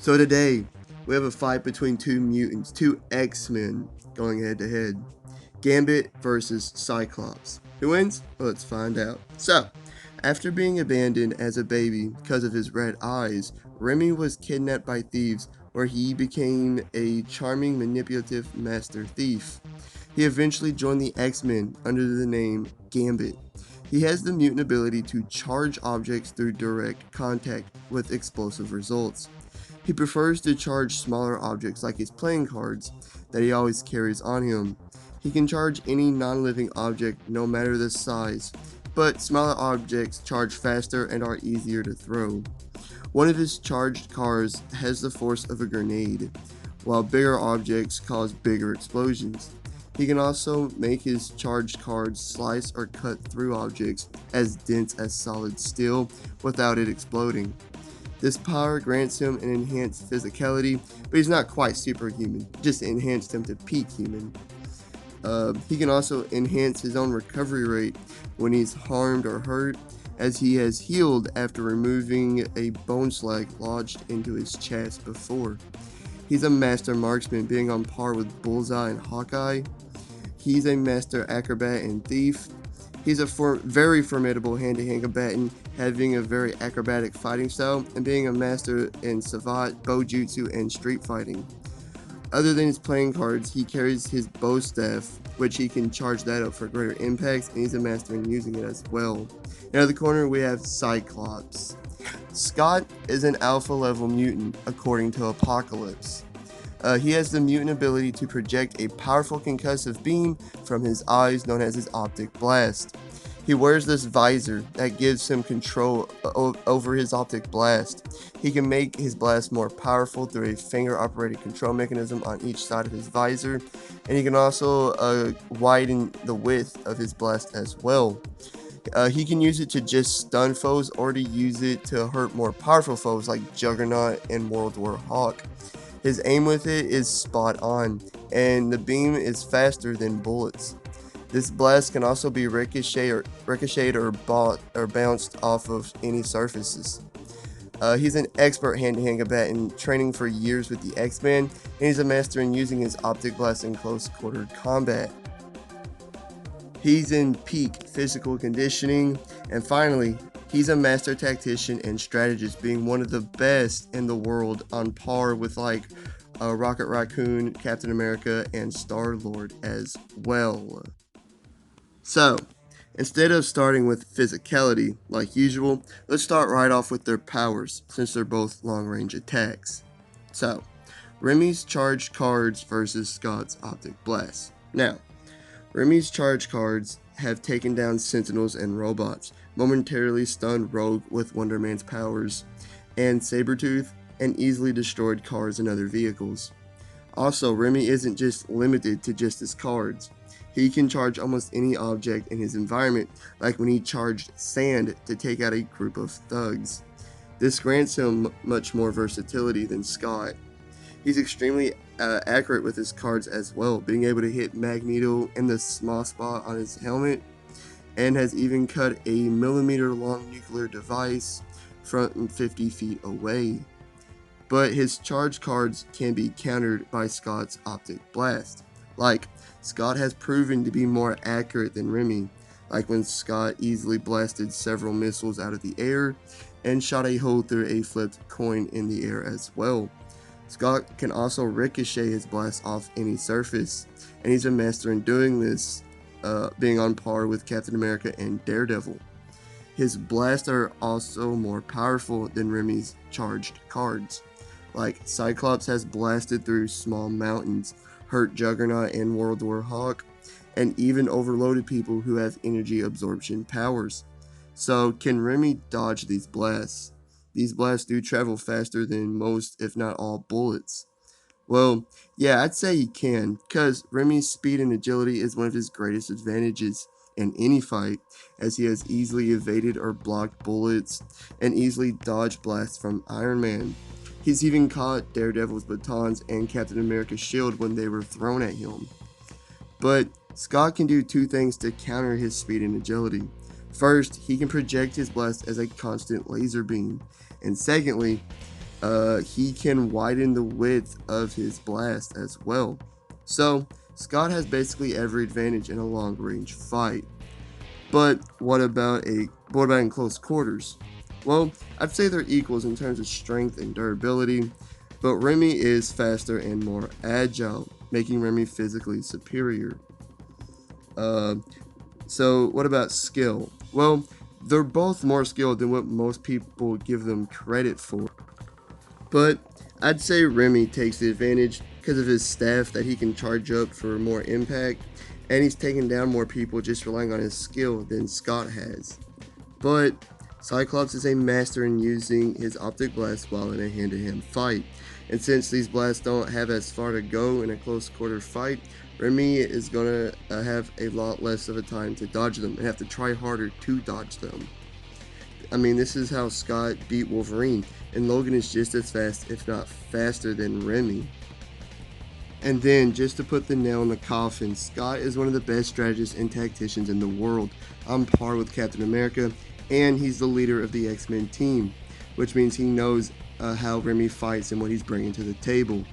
So today, we have a fight between two mutants, two X-Men going head to head. Gambit versus Cyclops. Who wins? Well, let's find out. So, after being abandoned as a baby because of his red eyes, Remy was kidnapped by thieves where he became a charming, manipulative master thief. He eventually joined the X-Men under the name Gambit. He has the mutant ability to charge objects through direct contact with explosive results. He prefers to charge smaller objects like his playing cards that he always carries on him. He can charge any non-living object no matter the size, but smaller objects charge faster and are easier to throw. One of his charged cards has the force of a grenade, while bigger objects cause bigger explosions. He can also make his charged cards slice or cut through objects as dense as solid steel without it exploding. This power grants him an enhanced physicality, but he's not quite superhuman, just enhanced him to peak human. He can also enhance his own recovery rate when he's harmed or hurt, as he has healed after removing a bone slag lodged into his chest before. He's a master marksman, being on par with Bullseye and Hawkeye. He's a master acrobat and thief. He's a very formidable hand-to-hand combatant, having a very acrobatic fighting style, and being a master in savate, bojutsu, and street fighting. Other than his playing cards, he carries his bow staff, which he can charge that up for greater impacts, and he's a master in using it as well. In the corner, we have Cyclops. Scott is an alpha level mutant, according to Apocalypse. He has the mutant ability to project a powerful concussive beam from his eyes known as his optic blast. He wears this visor that gives him control over his optic blast. He can make his blast more powerful through a finger-operated control mechanism on each side of his visor, and he can also widen the width of his blast as well. He can use it to just stun foes or to use it to hurt more powerful foes like Juggernaut and World War Hawk. His aim with it is spot on, and the beam is faster than bullets. This blast can also be ricocheted or bounced off of any surfaces. He's an expert hand-to-hand combatant, training for years with the X-Men, and he's a master in using his optic blast in close-quarter combat. He's in peak physical conditioning, and finally, he's a master tactician and strategist, being one of the best in the world, on par with Rocket Raccoon, Captain America, and Star-Lord as well. So, instead of starting with physicality like usual, let's start right off with their powers, since they're both long-range attacks. So, Remy's charged cards versus Scott's optic blast. Now, Remy's charge cards have taken down sentinels and robots, momentarily stunned Rogue with Wonder Man's powers, and Sabretooth, and easily destroyed cars and other vehicles. Also, Remy isn't just limited to just his cards. He can charge almost any object in his environment, like when he charged sand to take out a group of thugs. This grants him much more versatility than Scott. He's extremely accurate with his cards as well, being able to hit Magneto in the small spot on his helmet, and has even cut a millimeter-long nuclear device from 50 feet away. But his charged cards can be countered by Scott's optic blast. Like, Scott has proven to be more accurate than Remy, like when Scott easily blasted several missiles out of the air and shot a hole through a flipped coin in the air as well. Scott can also ricochet his blast off any surface, and he's a master in doing this, being on par with Captain America and Daredevil. His blasts are also more powerful than Remy's charged cards. Like, Cyclops has blasted through small mountains, hurt Juggernaut and World War Hawk, and even overloaded people who have energy absorption powers. So, can Remy dodge these blasts? These blasts do travel faster than most, if not all, bullets. Well, yeah, I'd say he can, because Remy's speed and agility is one of his greatest advantages in any fight, as he has easily evaded or blocked bullets and easily dodged blasts from Iron Man. He's even caught Daredevil's batons and Captain America's shield when they were thrown at him. But Scott can do two things to counter his speed and agility. First, he can project his blast as a constant laser beam, and secondly, he can widen the width of his blast as well. So, Scott has basically every advantage in a long range fight. But what about in close quarters? Well, I'd say they're equals in terms of strength and durability, but Remy is faster and more agile, making Remy physically superior. Uh, so what about skill? Well, they're both more skilled than what most people give them credit for. But I'd say Remy takes the advantage because of his staff that he can charge up for more impact, and he's taking down more people just relying on his skill than Scott has. But Cyclops is a master in using his optic blast while in a hand-to-hand fight, and since these blasts don't have as far to go in a close quarter fight, Remy is gonna have a lot less of a time to dodge them and have to try harder to dodge them. I mean, this is how Scott beat Wolverine, and Logan is just as fast, if not faster, than Remy. And then, just to put the nail in the coffin, Scott is one of the best strategists and tacticians in the world, on par with Captain America, and he's the leader of the X-Men team, which means he knows how Remy fights and what he's bringing to the table.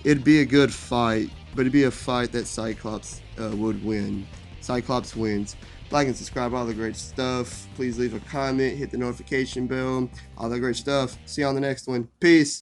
It'd be a good fight, but it'd be a fight that Cyclops would win. Cyclops wins. Like and subscribe, all the great stuff. Please leave a comment, hit the notification bell, all the great stuff. See you on the next one. Peace.